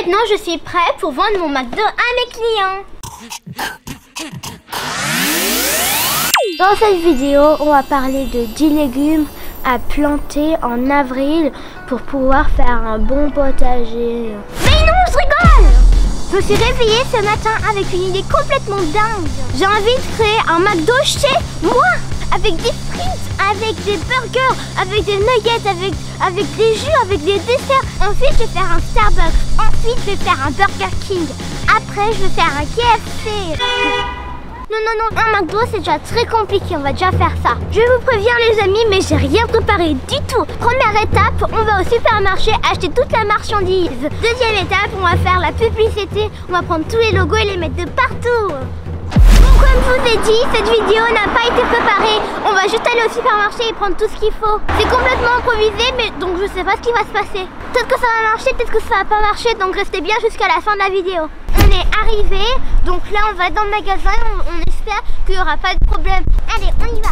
maintenant je suis prête pour vendre mon McDo à mes clients. Dans cette vidéo, on va parler de 10 légumes à planter en avril pour pouvoir faire un bon potager. Mais non, je rigole! Je me suis réveillée ce matin avec une idée complètement dingue. J'ai envie de créer un McDo chez moi, avec des frites, avec des burgers, avec des nuggets, avec des jus, avec des desserts. Ensuite, je vais faire un Starbucks. Ensuite, je vais faire un Burger King. Après, je vais faire un KFC. Non, un McDo c'est déjà très compliqué, on va déjà faire ça. Je vous préviens les amis, mais j'ai rien préparé du tout. Première étape, on va au supermarché acheter toute la marchandise. Deuxième étape, on va faire la publicité. On va prendre tous les logos et les mettre de partout. Bon, comme je vous ai dit, cette vidéo n'a pas été préparée. On va juste aller au supermarché et prendre tout ce qu'il faut. C'est complètement improvisé, mais donc je sais pas ce qui va se passer. Peut-être que ça va marcher, peut-être que ça va pas marcher, donc restez bien jusqu'à la fin de la vidéo. On est arrivé, donc là on va dans le magasin, on espère qu'il n'y aura pas de problème. Allez, on y va.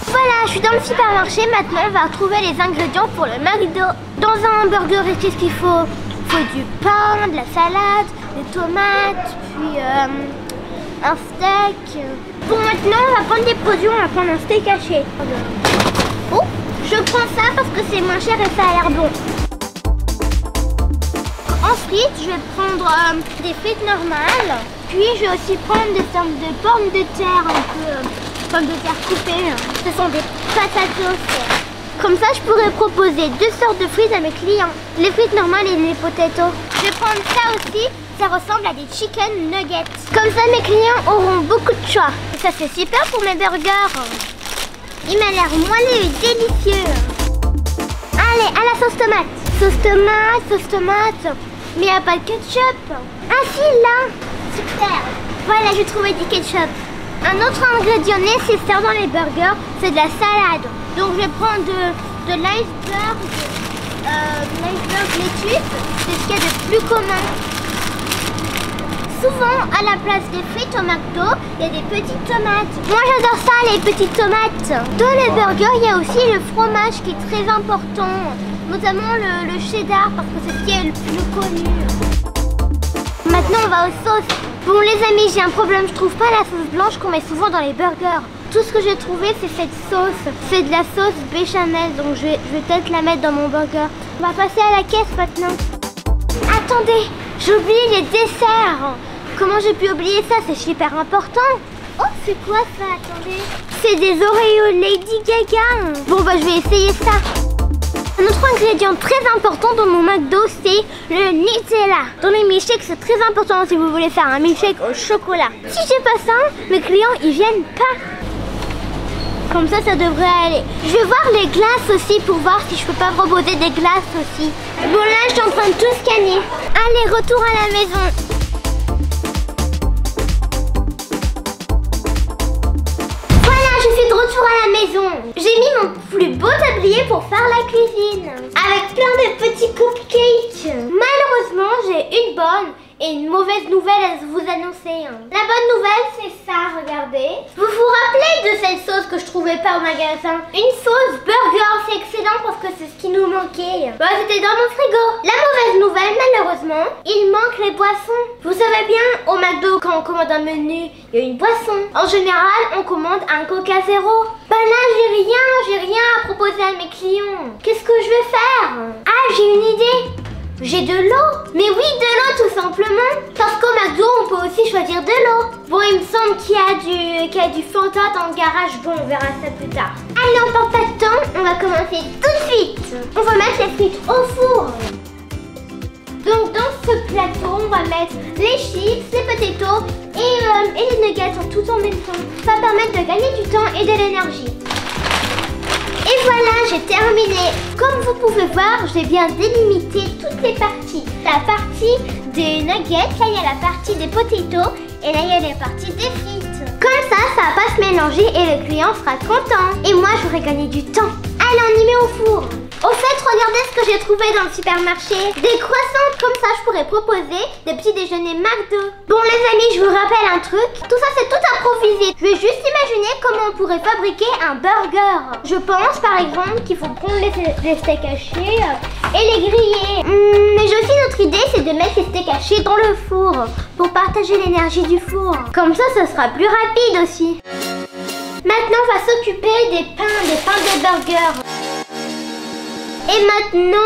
Voilà, je suis dans le supermarché, maintenant on va retrouver les ingrédients pour le McDo. Dans un hamburger, qu'est-ce qu'il faut? Il faut du pain, de la salade, des tomates, puis un steak. Bon, maintenant on va prendre des produits, on va prendre un steak haché. Oh, je prends ça parce que c'est moins cher et ça a l'air bon. Ensuite, je vais prendre des frites normales. Puis, je vais aussi prendre des sortes de pommes de terre, un peu pommes de terre coupées. Ce sont des patatos. Comme ça, je pourrais proposer deux sortes de frites à mes clients. Les frites normales et les potatoes. Je vais prendre ça aussi. Ça ressemble à des chicken nuggets. Comme ça, mes clients auront beaucoup de choix. Et ça, c'est super pour mes burgers. Il m'a l'air moelleux et délicieux. Allez, à la sauce tomate. Sauce tomate. Mais il n'y a pas de ketchup. Ah si, là. Super. Voilà, j'ai trouvé du ketchup. Un autre ingrédient nécessaire dans les burgers, c'est de la salade. Donc je vais prendre de l'iceberg, lettuce. C'est ce qu'il y a de plus commun. Souvent, à la place des frites au McDo, il y a des petites tomates. Moi, j'adore ça, les petites tomates. Dans les burgers, il y a aussi le fromage qui est très important. Notamment le cheddar, parce que c'est ce qui est le plus connu. Maintenant, on va aux sauces. Bon, les amis, j'ai un problème. Je trouve pas la sauce blanche qu'on met souvent dans les burgers. Tout ce que j'ai trouvé, c'est cette sauce. C'est de la sauce béchamel, donc je vais peut-être la mettre dans mon burger. On va passer à la caisse maintenant. Attendez, j'ai oublié les desserts. Comment j'ai pu oublier ça? C'est super important. Oh, c'est quoi ça? Attendez. C'est des Oreos Lady Gaga. Bon, bah, je vais essayer ça. Un autre ingrédient très important dans mon McDo, c'est le Nutella. Dans les milkshakes, c'est très important si vous voulez faire un milkshake au chocolat. Si j'ai pas ça, mes clients, ils viennent pas. Comme ça devrait aller. Je vais voir les glaces aussi pour voir si je peux pas proposer des glaces aussi. Bon, là, je suis en train de tout scanner. Allez, retour à la maison. Retour à la maison. J'ai mis mon plus beau tablier pour faire la cuisine. Avec plein de petits cupcakes. Malheureusement, j'ai une bonne et une mauvaise nouvelle à vous annoncer. La bonne nouvelle, c'est ça, regardez. Vous vous rappelez de cette sauce que je trouvais pas au magasin? Une sauce burger, c'est excellent parce que c'est ce qui nous manquait. Bah, c'était dans mon frigo. La mauvaise nouvelle, malheureusement, il manque les boissons. Vous savez bien, au McDo, quand on commande un menu, il y a une boisson. En général, on commande un Coca Zéro. Bah là, j'ai rien à proposer à mes clients. Qu'est-ce que je vais faire? Ah, j'ai une idée. J'ai de l'eau. Mais oui, de l'eau tout simplement. Parce qu'au McDo, on peut aussi choisir de l'eau. Bon, il me semble qu'il y a du Fanta dans le garage. Bon, on verra ça plus tard. Allez, on perd pas de temps. On va commencer tout de suite. On va mettre les frites au four. Donc, dans ce plateau, on va mettre les chips, les potatoes et les nuggets tout en même temps. Ça va permettre de gagner du temps et de l'énergie. Et voilà, j'ai terminé. Comme vous pouvez voir, j'ai bien délimité toutes les parties. La partie des nuggets, là il y a la partie des potatoes et là il y a la partie des frites. Comme ça va pas se mélanger et le client sera content. Et moi, j'aurai gagné du temps. Allez, on y met au four. Au fait, regardez ce que j'ai trouvé dans le supermarché. Des croissants, comme ça je pourrais proposer des petits déjeuners McDo. Bon les amis, je vous rappelle un truc. Tout ça c'est tout improvisé. Je vais juste imaginer comment on pourrait fabriquer un burger. Je pense par exemple qu'il faut prendre les steaks hachés et les griller. de mettre les steaks hachés dans le four pour partager l'énergie du four. Comme ça sera plus rapide aussi. Maintenant, on va s'occuper des pains de burger. Et maintenant,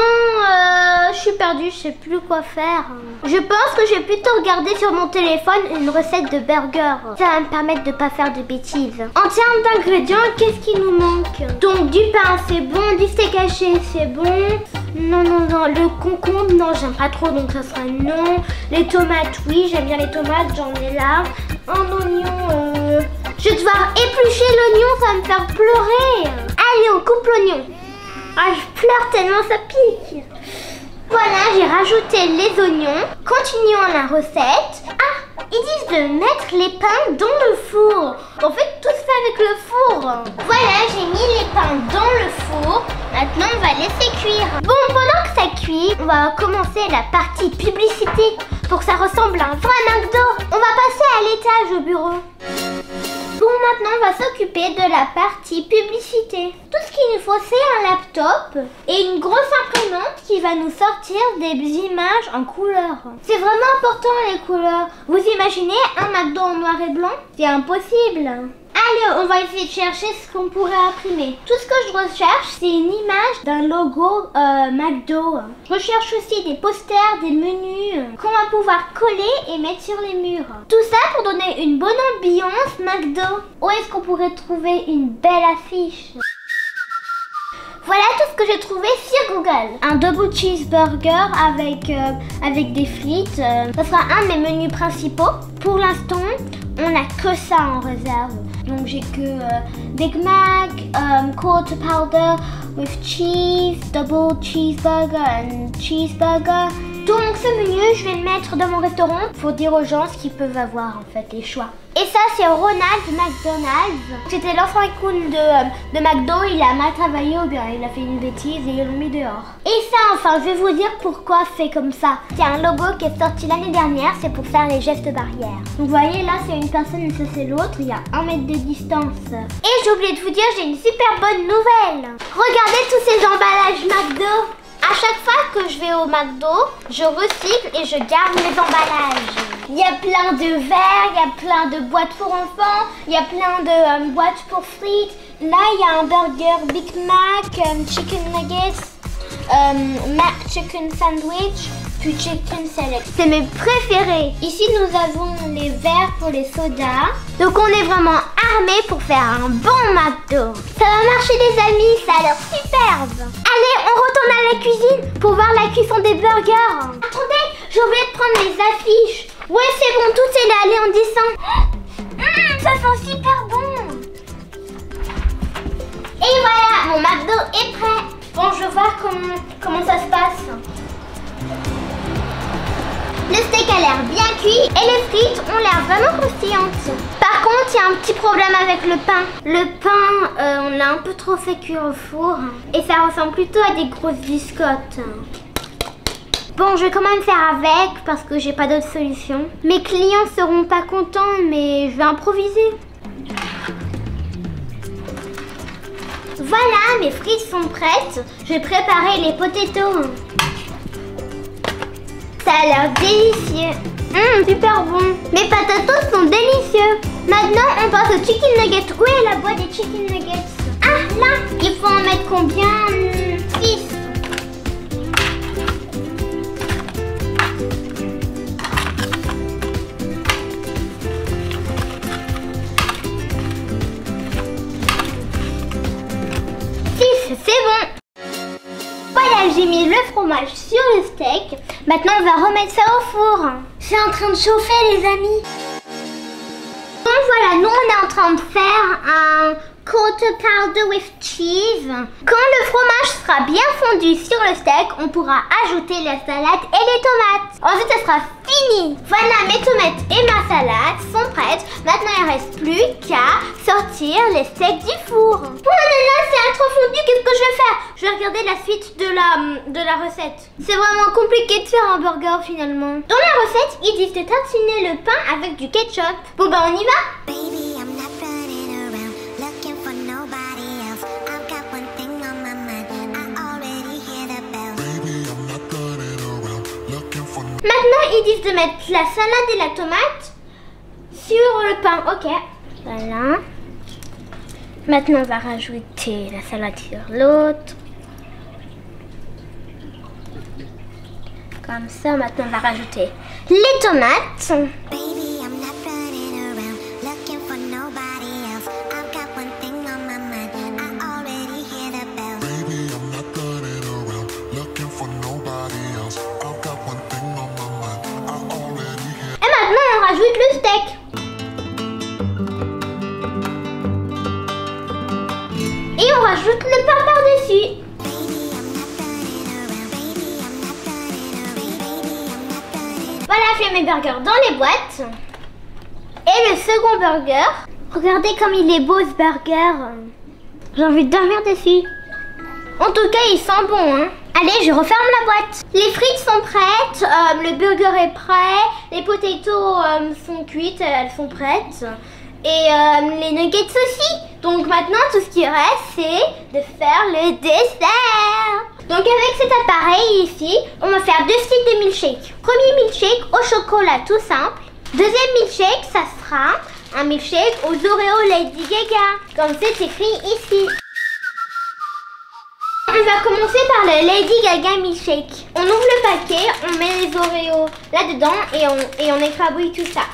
je suis perdue, je sais plus quoi faire. Je pense que je vais plutôt regarder sur mon téléphone une recette de burger. Ça va me permettre de pas faire de bêtises. En termes d'ingrédients, qu'est-ce qui nous manque? Donc du pain, c'est bon, du steak haché, c'est bon. Non, le concombre, non, j'aime pas trop, donc ça sera non. Les tomates, oui, j'aime bien les tomates, j'en ai là. Un oignon, je vais devoir éplucher l'oignon, ça va me faire pleurer. Allez, on coupe l'oignon. Ah, je pleure tellement ça pique. Voilà, j'ai rajouté les oignons. Continuons la recette. Ah, ils disent de mettre les pains dans le four. En fait, tout se fait avec le four. Voilà, j'ai mis les pains dans le four. Maintenant, on va laisser cuire. Bon, pendant que ça cuit, on va commencer la partie publicité pour que ça ressemble à un vrai McDo. On va passer à l'étage au bureau. Bon, maintenant, on va s'occuper de la partie publicité. Tout ce qu'il nous faut, c'est un laptop et une grosse imprimante qui va nous sortir des images en couleur. C'est vraiment important, les couleurs. Vous imaginez un McDo en noir et blanc? C'est impossible. Allez, on va essayer de chercher ce qu'on pourrait imprimer. Tout ce que je recherche, c'est une image d'un logo McDo. Je recherche aussi des posters, des menus qu'on va pouvoir coller et mettre sur les murs. Tout ça pour donner une bonne ambiance McDo. Où est-ce qu'on pourrait trouver une belle affiche? Voilà tout ce que j'ai trouvé sur Google. Un double cheeseburger avec des frites. Ça sera un de mes menus principaux. Pour l'instant, on n'a que ça en réserve. Donc j'ai que Big Mac, quarter pounder with cheese, double cheeseburger and cheeseburger. Donc ce menu, je vais le mettre dans mon restaurant pour dire aux gens ce qu'ils peuvent avoir en fait, les choix. Et ça, c'est Ronald McDonald's. C'était l'enfant icône de McDo. Il a mal travaillé ou bien il a fait une bêtise et ils l'ont mis dehors. Et ça, enfin, je vais vous dire pourquoi c'est comme ça. C'est un logo qui est sorti l'année dernière. C'est pour faire les gestes barrières. Donc vous voyez, là, c'est une personne et ça, c'est l'autre. Il y a 1 mètre de distance. Et j'ai oublié de vous dire, j'ai une super bonne nouvelle. Regardez tous ces emballages McDo. À chaque fois que je vais au McDo, je recycle et je garde mes emballages. Il y a plein de verres, il y a plein de boîtes pour enfants, il y a plein de boîtes pour frites. Là, il y a un burger Big Mac, chicken nuggets, Mac chicken sandwich, puis chicken select. C'est mes préférés. Ici, nous avons les verres pour les sodas. Donc, on est vraiment armés pour faire un bon McDo. Ça va marcher, les amis, ça a l'air superbe. Allez, on retourne à la cuisine pour voir la cuisson des burgers. Attendez, j'ai oublié de prendre mes affiches. Ouais, c'est bon, tout est là, allez, on descend. Ça sent super bon. Et voilà, mon McDo est prêt. Bon, je vais voir comment ça se passe. Le steak a l'air bien cuit et les frites ont l'air vraiment croustillantes. Par contre, il y a un petit problème avec le pain. Le pain, on l'a un peu trop fait cuire au four et ça ressemble plutôt à des grosses biscottes. Bon, je vais quand même faire avec parce que j'ai pas d'autre solution. Mes clients seront pas contents, mais je vais improviser. Voilà, mes frites sont prêtes. Je vais préparer les potatoes. Ça a l'air délicieux. Super bon. Mes patatos sont délicieux. Maintenant, on passe au chicken nuggets. Où est la boîte des chicken nuggets? Ah, là. Il faut en mettre combien? 6. C'est bon. Voilà, j'ai mis le fromage sur le steak. Maintenant, on va remettre ça au four. C'est en train de chauffer, les amis. Bon, voilà, nous, on est en train de faire un quarter pounder with cheese. Quand le fromage sera bien fondu sur le steak, on pourra ajouter la salade et les tomates. Ensuite, ça sera fini. Voilà, mes tomates et ma salade sont prêtes. Maintenant, il ne reste plus qu'à sortir les steaks du four. Oh là là, c'est trop fondu. Qu'est-ce que je vais faire? Je vais regarder la suite de la recette. C'est vraiment compliqué de faire un burger finalement. Dans la recette, ils disent de tartiner le pain avec du ketchup. Bon, ben, on y va. Baby, I'm not running around looking for nobody else. I've got one thing on my mind. I already hear the bells. Baby, I'm not running around looking for Maintenant, ils disent de mettre la salade et la tomate sur le pain. Ok. Voilà. Maintenant, on va rajouter la salade sur l'autre. Comme ça, maintenant, on va rajouter les tomates. Baby, I'm not running around looking for nobody else. I've got one thing on my mind. I already hear the bells. Baby, I'm not running around looking for nobody else. I've got one thing on my mind. I already hear. Et maintenant, on rajoute le steak. Et on rajoute le pain par-dessus. Voilà, j'ai mes burgers dans les boîtes. Et le second burger. Regardez comme il est beau ce burger. J'ai envie de dormir dessus. En tout cas, il sent bon, hein. Allez, je referme la boîte. Les frites sont prêtes. Le burger est prêt. Les potatoes sont cuites. Elles sont prêtes. Et les nuggets aussi. Donc maintenant, tout ce qui reste, c'est de faire le dessert. Donc avec cet appareil ici, on va faire 2 styles de milkshake. Premier milkshake au chocolat tout simple. Deuxième milkshake, ça sera un milkshake aux Oreos Lady Gaga. Comme c'est écrit ici. On va commencer par le Lady Gaga milkshake. On ouvre le paquet, on met les Oreos là-dedans et on écrabouille tout ça.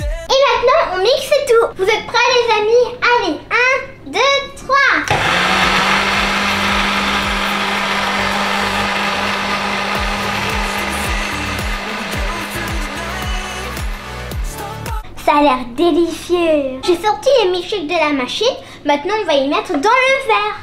Et maintenant, on mixe tout. Vous êtes prêts les amis? Allez, 1, 2, 3. Ça a l'air délicieux. J'ai sorti les milkshakes de la machine. Maintenant, on va y mettre dans le verre.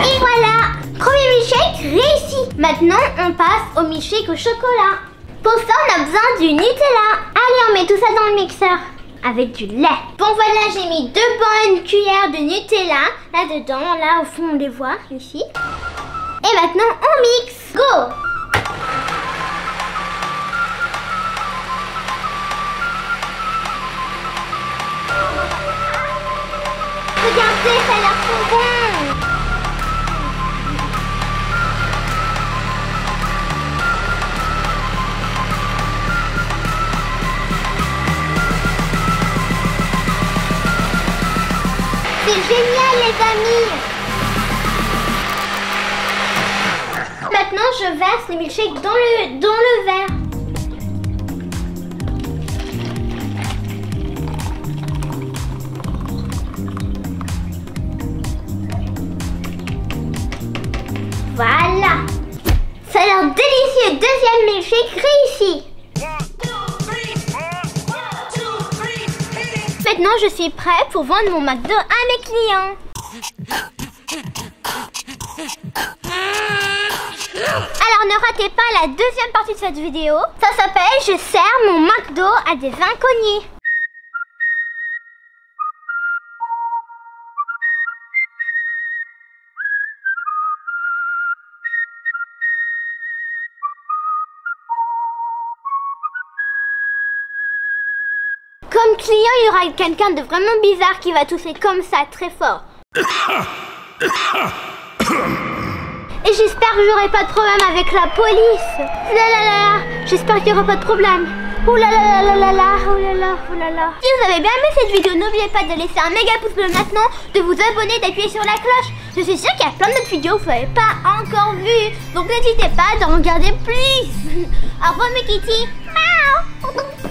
Et voilà, premier milkshake réussi. Maintenant, on passe au milkshake au chocolat. Pour ça, on a besoin du Nutella. Allez, on met tout ça dans le mixeur. Avec du lait. Bon voilà, j'ai mis 2 bonnes cuillères de Nutella là-dedans. Là au fond on les voit ici. Et maintenant on mixe. Go! Regardez, ça a l'air trop bon. C'est génial les amis. Maintenant je verse les milkshakes dans le verre. Voilà. Ça a l'air délicieux. Deuxième milkshake réussi. Maintenant, je suis prêt pour vendre mon McDo à mes clients. Alors, ne ratez pas la deuxième partie de cette vidéo. Ça s'appelle « Je sers mon McDo à des inconnus ». Comme client, il y aura quelqu'un de vraiment bizarre qui va tousser comme ça, très fort. Et j'espère que j'aurai pas de problème avec la police. Là là là, j'espère qu'il n'y aura pas de problème. Ouh là là là là là, oh là là, oh là là. Si vous avez bien aimé cette vidéo, n'oubliez pas de laisser un méga pouce bleu maintenant, de vous abonner, d'appuyer sur la cloche. Je suis sûre qu'il y a plein d'autres vidéos que vous n'avez pas encore vues. Donc n'hésitez pas d'en regarder plus. Au revoir mes kitty. Miaou.